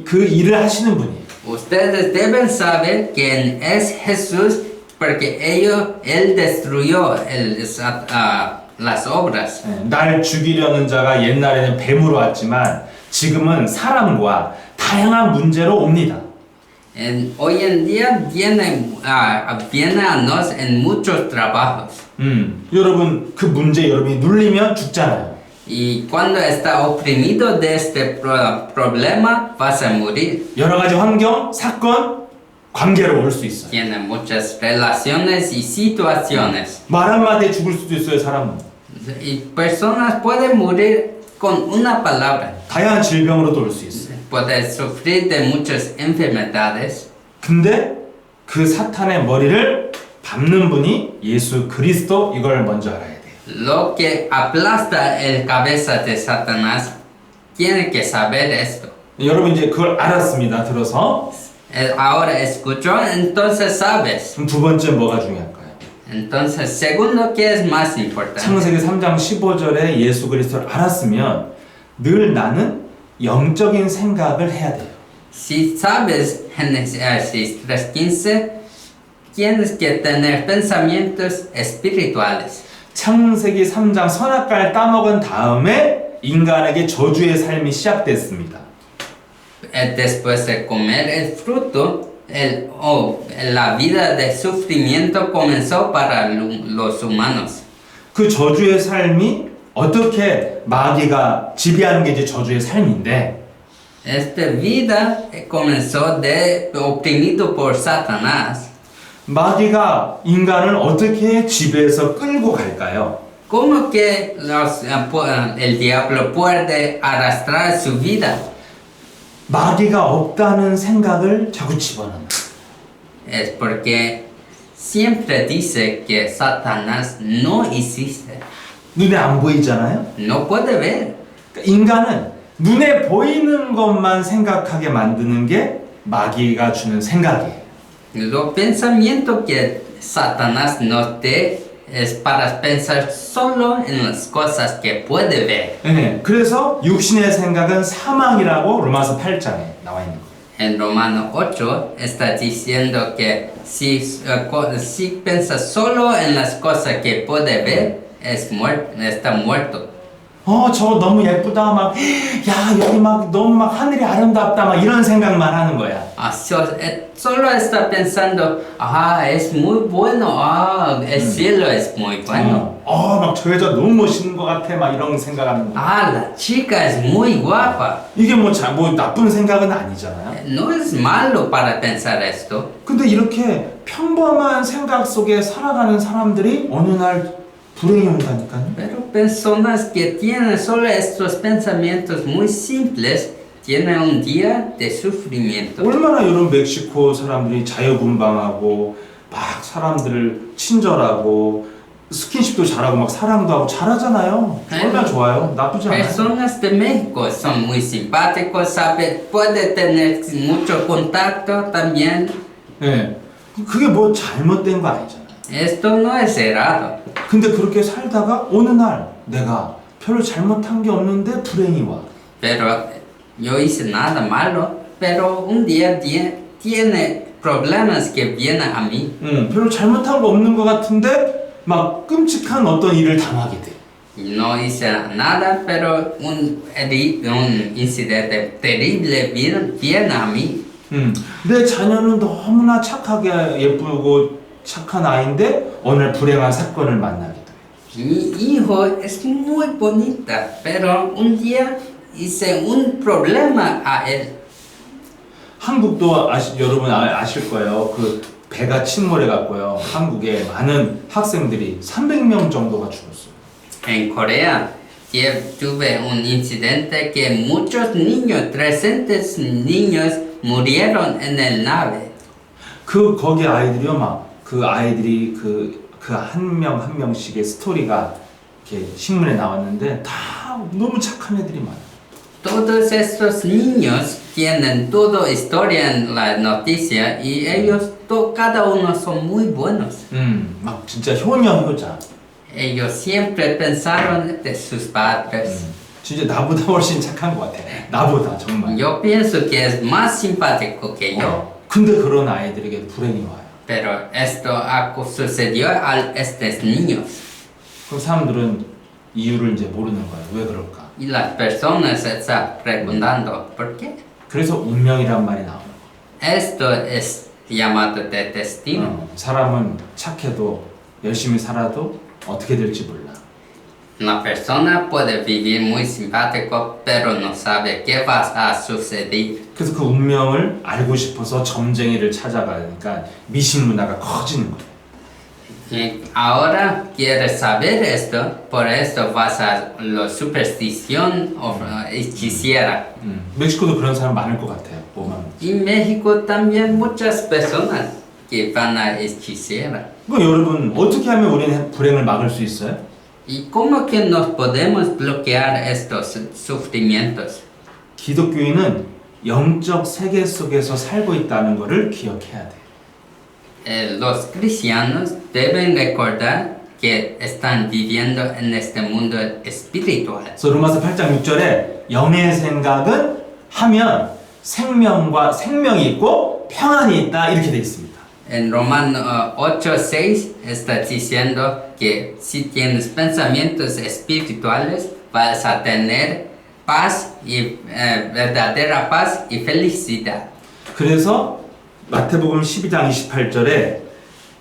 그 일을 하시는 분이에요. Ustedes deben saber quién es Jesús porque él destruyó las obras. 예, 날 죽이려는 자가 옛날에는 뱀으로 왔지만 지금은 사람과 다양한 문제로 옵니다. Hoy en día viene a nos en muchos trabajos. 여러분 그 문제 여러분이 눌리면 죽잖아요. Y cuando está oprimido de este problema, vas a morir. 여러 가지 환경, 사건, 관계로 올 수 있어요. Tiene muchas relaciones y situaciones. 말 한마디에 죽을 수도 있어요, 사람은. Y personas pueden morir con una palabra. 다양한 질병으로도 올 수 있어요. Puede sufrir de muchas enfermedades. 근데 그 사탄의 머리를 밟는 분이 예수 그리스도 이걸 먼저 알아야 돼요. Lo que aplasta el cabeza de Satanás tiene que saber esto. 여러분 이제 그걸 알았습니다. 들어서 Ahora escuchó, entonces sabes. 그럼 두 번째 뭐가 중요할까요? Entonces, segundo, ¿qué es más importante? 창세기 3장 15절에 예수 그리스도를 알았으면 늘 나는 영적인 생각을 해야 돼요. Si sabes Génesis 3:15, tienes que tener pensamientos espirituales. 창세기 3장 선악과를 따먹은 다음에 인간에게 저주의 삶이 시작됐습니다. Después de comer el fruto, la vida de sufrimiento comenzó para los humanos. 그 저주의 삶이 어떻게 마귀가 지배하는 게 이제 저주의 삶인데 Esta vida comenzó oprimido por Satanás. 마귀가 인간을 어떻게 지배해서 끌고 갈까요? ¿Cómo que el diablo puede arrastrar su vida? 마귀가 없다는 생각을 자꾸 집어넣는 Es porque siempre dice que Satanás no existe. 눈에 안 보이잖아요? No puede ver. 그러니까 인간은 눈에 보이는 것만 생각하게 만드는 게 마귀가 주는 생각이에요. Los pensamientos que Satanás nos dé es para pensar solo en las cosas que puede ver. 네, 그래서 육신의 생각은 사망이라고 로마서 8장에 나와 있는 거예요. En Romano 8 está diciendo que si piensas solo en las cosas que puede ver, está muerto. 저거 너무 예쁘다 막 야 여기 막 너무 막 하늘이 아름답다 막 이런 생각만 하는 거야. Solo está pensando, es muy bueno, el cielo es muy bueno. 막 저 여자 너무 멋있는 것 같아 막 이런 생각하는 거야. La chica es muy guapa. 이게 뭐 나쁜 생각은 아니잖아요. No es malo para pensar esto. 근데 이렇게 평범한 생각 속에 살아가는 사람들이 어느 날 불행이 온다니까요. Pero personas que tienen solo estos pensamientos muy simples tienen un día de sufrimiento. 얼마나 이런 멕시코 사람들이 자유분방하고 막 사람들을 친절하고 스킨십도 잘하고 막 사랑도 하고 잘하잖아요. 얼마나 좋아요. 나쁘지 않아요. Personas de México son muy simpáticos, puede tener mucho contacto también. 네. 그게 뭐 잘못된 거 아니잖아요. Esto no es errado. 근데 그렇게 살다가 어느 날 내가 별로 잘못한 게 없는데 불행이 와. Pero yo hice nada malo, pero un día tiene problemas que vienen a mí. 별로 잘못한 거 없는 것 같은데 막 끔찍한 어떤 일을 당하게 돼. No hice nada, pero un incidente terrible viene a mí. 내 자녀는 너무나 착하게 예쁘고 착한 아이인데 어느 날 불행한 사건을 만나게 돼. Mi hijo es muy bonita, pero un día hice un problema a él. 한국도 여러분 아실 거예요. 그 배가 침몰해 갔고요. 한국에 많은 학생들이 300명 정도가 죽었어요. En Corea tuve un incidente que muchos niños, 300 niños murieron en el nave. 거기 아이들이요 그 아이들이 한 명 한 명씩의 스토리가 이렇게 신문에 나왔는데 다 너무 착한 애들이 많아요. Todos estos niños tienen toda historia en la noticia y ellos, cada uno son muy buenos. 막 진짜 효자. Ellos siempre pensaron de sus padres. 진짜 나보다 훨씬 착한 것 같아. 나보다 정말. Yo pienso que es más simpático que yo. 근데 그런 아이들에게 불행이 와요. Pero esto sucedió a estos niños. 그 사람들은 이유를 이제 모르는 거예요. 왜 그럴까? Y las personas están preguntando, ¿por qué? 그래서 운명이란 말이 나오는 거예요. Esto es llamado de destino. 사람은 착해도 열심히 살아도 어떻게 될지 몰라. Una persona puede vivir muy simpático, pero no sabe qué va a suceder. 그래서 그 운명을 알고 싶어서 점쟁이를 찾아가니까 미신 문화가 커지는 거예요. Y ahora quieres saber esto, por eso vas a la superstición o hechicera. 멕시코도 그런 사람 많을 것 같아요. 보면. Y en México también muchas personas que van a hechicera. 그럼 여러분 어떻게 하면 우리는 불행을 막을 수 있어요? ¿Y cómo que nos podemos bloquear estos sufrimientos? 기독교인은 영적 세계 속에서 살고 있다는 것을 기억해야 돼요. los cristianos deben recordar que están viviendo en este mundo espiritual. 그래서 로마서 8장 6절에 영의 생각은 하면 생명이 있고 평안이 있다 이렇게 되어 있습니다. En Romanos 8:6 está diciendo que si tienes pensamientos espirituales vas a tener paz y verdadera paz y felicidad. 그래서 마태복음 12장 28절에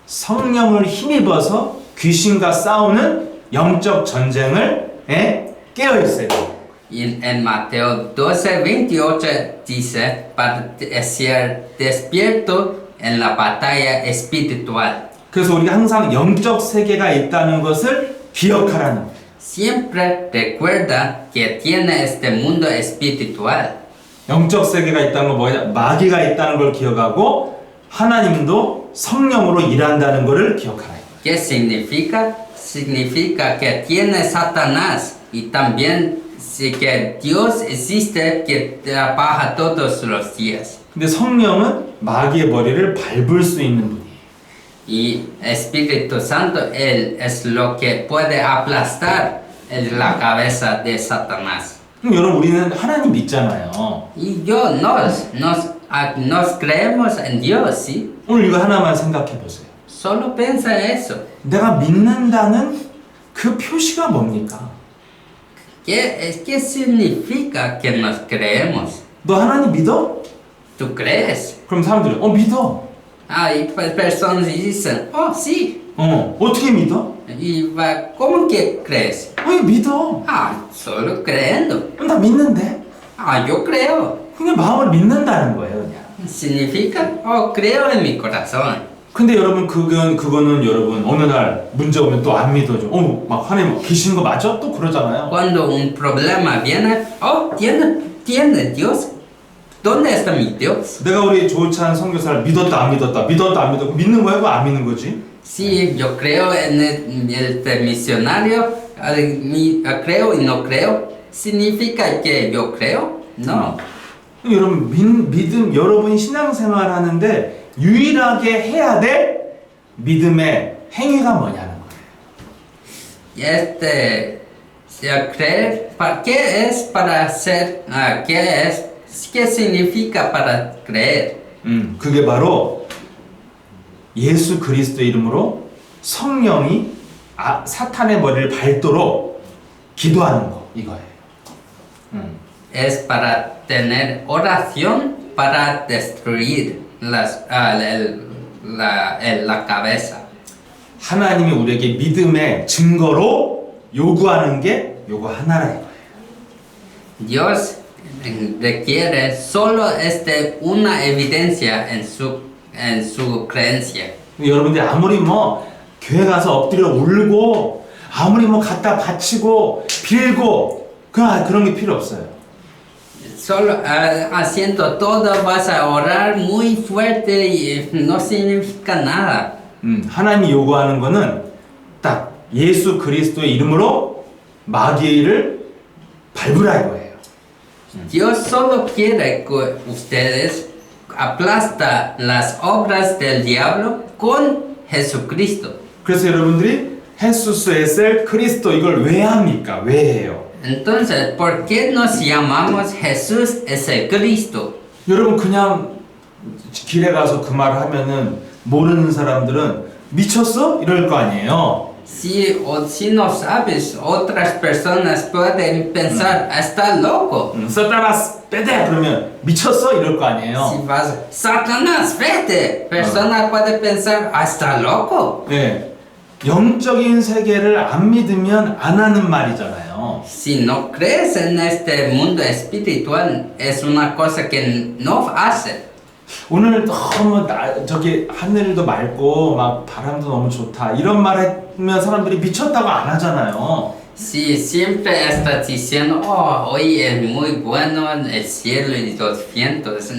성령을 힘입어서 귀신과 싸우는 영적 전쟁을 깨어 있어야 돼요. Y en Mateo 12:28 dice para ser despierto en la batalla espiritual. 그래서 우리가 항상 영적 세계가 있다는 것을 기억하라는 거예요. Siempre recuerda que tiene este mundo espiritual. 영적 세계가 있다는 건 뭐냐? 마귀가 있다는 걸 기억하고 하나님도 성령으로 일한다는 것을 기억하라. ¿Qué significa? Significa que tiene Satanás y también que Dios existe que trabaja todos los días. 근데 성령은 마귀의 머리를 밟을 수 있는 분이에요. Y Espíritu Santo, Él es lo que puede aplastar la cabeza de Satanás. 그럼 여러분 우리는 하나님 믿잖아요. Y nos creemos en Dios, ¿sí? 오늘 이거 하나만 생각해 보세요. Solo piensa eso. 내가 믿는다는 그 표시가 뭡니까? ¿Qué significa que nos creemos? 너 하나님 믿어? ¿Tú crees? 그럼 사람들이 믿어. Hay personas que dicen, oh, sí. 어떻게 믿어? Y va, ¿cómo que crees? 믿어. Solo creyendo. 나 믿는데. Yo creo. 그냥 마음을 믿는다는 거예요, 그냥. Significa, creo en mi corazón. 근데 여러분 그거는 여러분 어느 날 문제 오면 또 안 믿어줘. 막 하나님 계신 거 맞아? 또 그러잖아요. Cuando un problema viene, tiene Dios. ¿Dónde está mi Dios? 내가 우리 조찬 선교사를 믿었다 안 믿었다 믿는 거야? 안 믿는 거지? Si yo creo en el misionario, creo y no creo, ¿significa que yo creo? No. 여러분 믿음 여러분이 신앙생활 하는데 유일하게 해야 될 믿음의 행위가 뭐냐는 거예요. Creer, ¿qué es para hacer? ¿Qué significa para creer? 그게 바로 예수 그리스도의 이름으로 성령이 사탄의 머리를 밟도록 기도하는 거 이거예요. Es para tener oración para destruir la cabeza. 하나님이 우리에게 믿음의 증거로 요구하는 게 요거 하나라 이거예요. Dios requiere solo una evidencia en su creencia. 여러분들이 아무리 교회 가서 엎드려 울고 아무리 갖다 바치고 빌고 그런 게 필요 없어요. Solo haciendo todo vas a orar muy fuerte y no significa nada. 하나님이 요구하는 거는 딱 예수 그리스도의 이름으로 마귀를 밟으라 이거예요. Dios solo quiere que ustedes aplastan las obras del diablo con Jesucristo. 그래서 여러분들이 헬수스 에셀 크리스토 이걸 왜 합니까? 왜 해요? Entonces, ¿por qué nos llamamos Jesús es el Cristo? 여러분 그냥 길에 가서 그 말을 하면은 모르는 사람들은 미쳤어? 이럴 거 아니에요. Si no sabes, otras personas pueden pensar, está loco. 사타나스 빼대 그러면 미쳤어? 이럴 거 아니에요. Si vas, Satanás, vete. Persona puede pensar, está loco. 네. 영적인 세계를 안 믿으면 안 하는 말이잖아요. Si no crees en este mundo espiritual, es una cosa que no hace. 오늘 너무 저기 하늘도 맑고 막 바람도 너무 좋다 이런 말 하면 사람들이 미쳤다고 안 하잖아요. Si siempre estás diciendo, hoy es muy bueno el cielo y los vientos,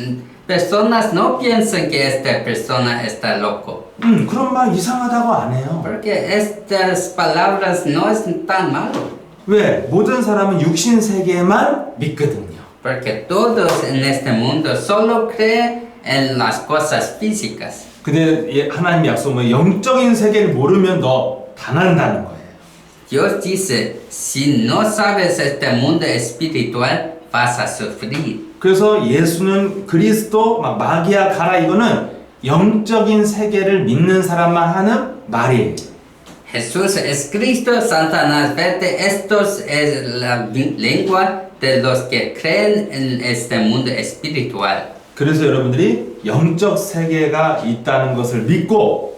personas no piensan que esta persona está loco. 그런 말 이상하다고 안 해요. Porque estas palabras no es tan malo. 왜? 모든 사람은 육신 세계만 믿거든요. Porque todos en este mundo solo creen en las cosas físicas. 근데 하나님의 약속은 영적인 세계를 모르면 너 당한다는 거예요. Dios dice, si no sabes este mundo espiritual, vas a sufrir. 그래서 예수는 그리스도, 막 마귀야 가라, 이거는 영적인 세계를 믿는 사람만 하는 말이에요. Jesús es Cristo, Satanás vete. Esto es la lengua de los que creen en este mundo espiritual. 그래서 여러분들이 영적 세계가 있다는 것을 믿고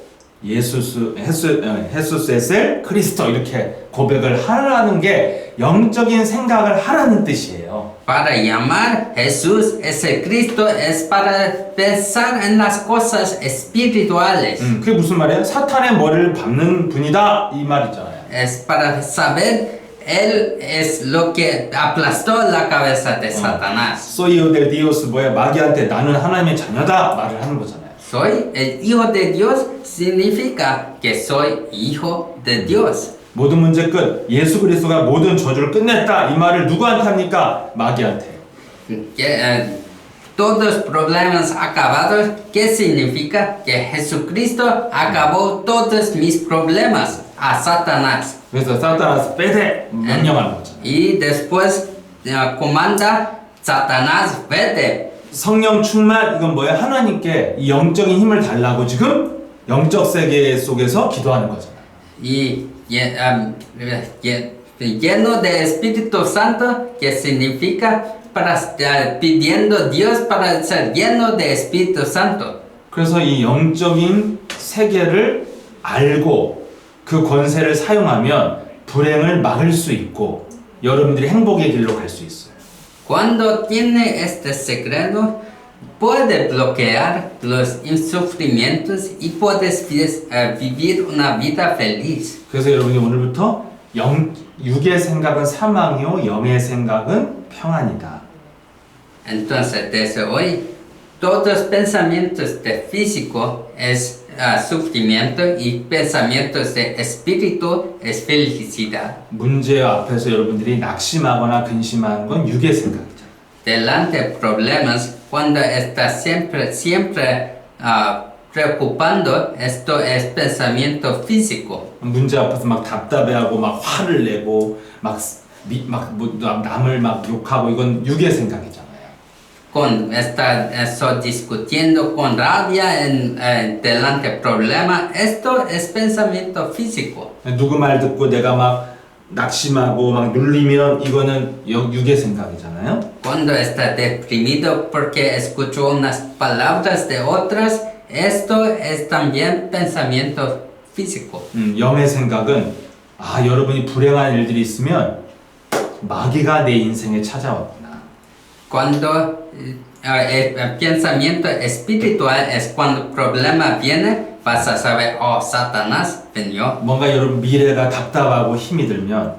헤수스에셀 그리스도 이렇게 고백을 하라는 게 영적인 생각을 하라는 뜻이에요. Para llamar Jesús es el Cristo es para pensar en las cosas espirituales. 그게 무슨 말이에요? 사탄의 머리를 밟는 분이다 이 말 있잖아요. Es para saber Él es lo que aplastó la cabeza de Satanás. Soy hijo de Dios 뭐야? 마귀한테 나는 하나님의 자녀다 말을 하는 거잖아요. Soy el hijo de Dios significa que soy hijo de Dios. 모든 문제 끝. 예수 그리스도가 모든 저주를 끝냈다 이 말을 누구한테 합니까? 마귀한테. Todos los problemas acabados, ¿qué significa? Que Jesucristo acabó todos mis problemas a Satanás. 그래서 사탄아스 빼대 명령하는 거잖아요. Y después comanda Satanás vete. 성령 충만 이건 뭐야? 하나님께 이 영적인 힘을 달라고 지금 영적 세계 속에서 기도하는 거잖아요. Y lleno de Espíritu Santo, que significa para estar pidiendo Dios para ser lleno de Espíritu Santo. 그래서 이 영적인 세계를 알고 그 권세를 사용하면 불행을 막을 수 있고 여러분들이 행복의 길로 갈 수 있어요. Cuando tiene este secreto, puede bloquear los sufrimientos y puedes vivir una vida feliz. 그래서 여러분이 오늘부터 육의 생각은 사망이요 영의 생각은 평안이다. Entonces, desde hoy, todos los pensamientos de físico es sufrimiento y pensamientos de espíritu es felicidad. 문제 앞에서 여러분들이 낙심하거나 근심하는 건 육의 생각이죠. Delante de problemas, cuando estás siempre preocupando, esto es pensamiento físico. 문제 앞에서 막 답답해하고 막 화를 내고 남을 막 욕하고 이건 육의 생각이잖아요. Con estar discutiendo con rabia delante de problemas, esto es pensamiento físico. 누구 말 듣고 내가 막 낙심하고 막 눌리면 이거는 육의 생각이잖아요. Cuando está deprimido porque escuchó unas palabras de otras, esto es también pensamiento físico. 영의 생각은 여러분이 불행한 일들이 있으면 마귀가 내 인생에 찾아왔구나. Cuando el pensamiento espiritual es cuando el problema viene, vas a saber, Satanás venió. 뭔가 여러분 미래가 답답하고 힘이 들면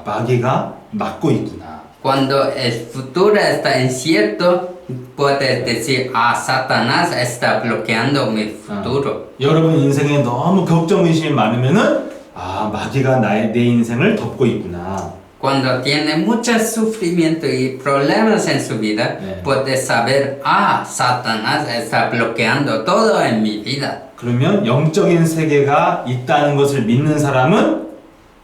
마귀가 막고 있구나. Cuando el futuro está incierto, puedes decir, Satanás está bloqueando mi futuro. 여러분 인생에 너무 걱정 의심이 많으면은 마귀가 내 인생을 덮고 있구나. Cuando tiene mucho sufrimiento y problemas en su vida, puedes saber, Satanás está bloqueando todo en mi vida. 그러면 영적인 세계가 있다는 것을 믿는 사람은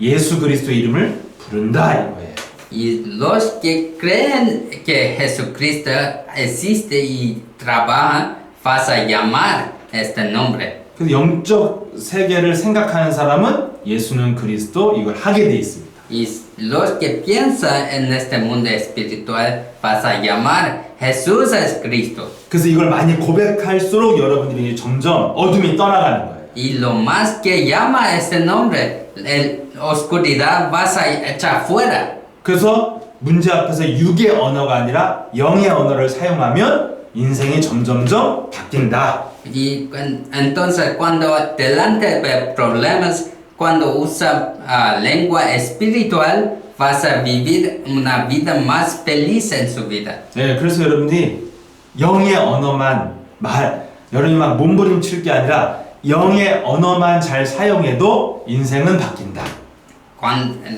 예수 그리스도 이름을 부른다 이거예요. Y los que creen que Jesucristo existe y trabaja, vas a llamar este nombre. 그래서 영적 세계를 생각하는 사람은 예수는 그리스도 이걸 하게 돼 있습니다. Y los que piensan en este mundo espiritual, vas a llamar Jesús es Cristo. 그래서 이걸 많이 고백할수록 여러분들이 점점 어둠이 떠나가는 거예요. Y lo más que llama este nombre, la oscuridad vas a echar fuera. 그래서 문제 앞에서 육의 언어가 아니라 영의 언어를 사용하면 인생이 점점점 바뀐다. Y entonces cuando delante de problemas, cuando usa lengua espiritual, vas a vivir una vida más feliz en su vida. 네, 그래서 여러분들이 영의 언어만 여러분이 막 몸부림칠 게 아니라 영의 언어만 잘 사용해도 인생은 바뀐다.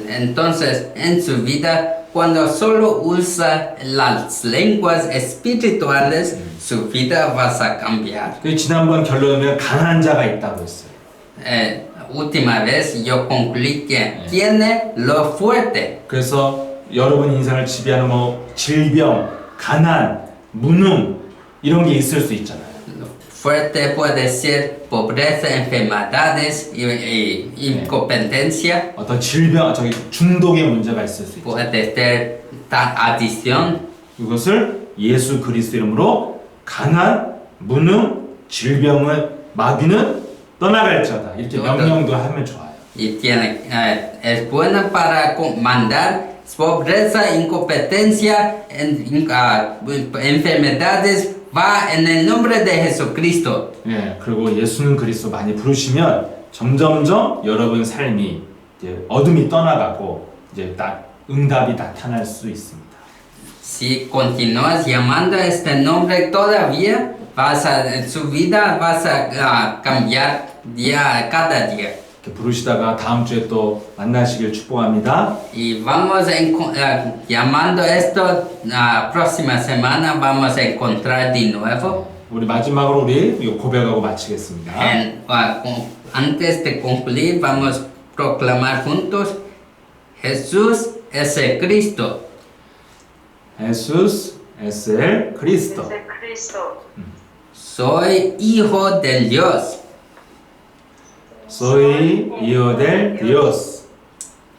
Entonces, en su vida, cuando solo usa las lenguas espirituales, su vida va a cambiar. 그 지난번 결론은 강한 자가 있다고 했어요. Última vez yo concluí que tiene lo fuerte. 그래서 여러분 인생을 지배하는 뭐 질병, 가난, 무능 이런 게 있을 수 있잖아요. Fuerte puede ser pobreza, enfermedades y incompetencia. 어떤 질병, 저기 중독의 문제가 있을 수 있죠. Puede ser adicción. 이것을 예수 그리스도 이름으로 가난, 무능, 질병을 마귀는 떠나갈지어다 이렇게 명령도 하면 좋아요. Y tiene, es buena para mandar pobreza, incompetencia, enfermedades, va en el nombre de Jesucristo. 예, 그리고 예수는 그리스도 많이 부르시면 점점점 여러분 삶이 이제 어둠이 떠나가고 이제 응답이 나타날 수 있습니다. Si continúas llamando a este nombre todavía, su vida vas a cambiar día, cada día. 이렇게 부르시다가 다음 주에 또 만나시길 축복합니다. Y vamos llamando esto, la próxima semana vamos a encontrar de nuevo. 우리 마지막으로 우리 이거 고백하고 마치겠습니다. Antes de concluir, vamos a proclamar juntos: Jesús es el Cristo. Jesús es el Cristo. Soy hijo del Dios. Soy hijo de Dios.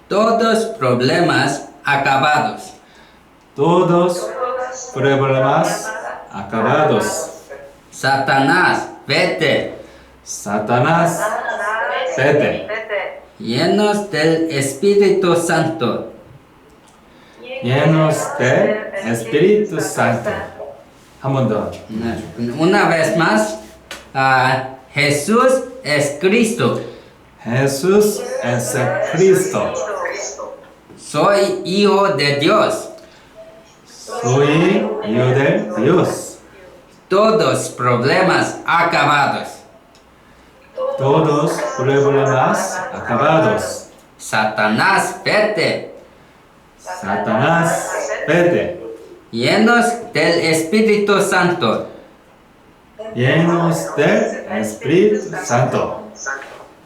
Todos problemas acabados. Todos problemas acabados. Satanás, vete. Satanás, vete. Llenos del Espíritu Santo. Llenos del Espíritu Santo. 한 번 더. Una vez más, Jesús es Cristo. Jesús es el Cristo. Soy hijo de Dios. Soy hijo de Dios. Todos problemas acabados. Todos problemas acabados. Satanás, vete. Satanás, vete. Llenos del Espíritu Santo. Llenos del Espíritu Santo.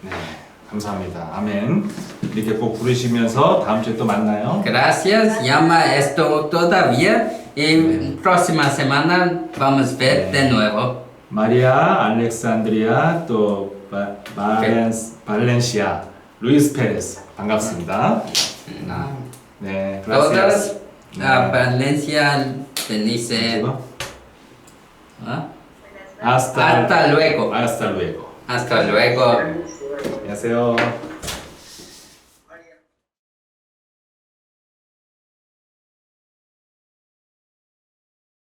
네, 감사합니다. 아멘. 이렇게 꼭 부르시면서 다음 주에 또 만나요. Gracias. Llama esto todavía. Y próxima semana vamos a ver de nuevo. 마리아, 알렉산드리아, 또 발렌시아, 루이스 페레스 반갑습니다. 네, Todos, gracias. Valencia, Benice. Hasta Hasta luego. Hasta luego. Hasta luego. 안녕하세요.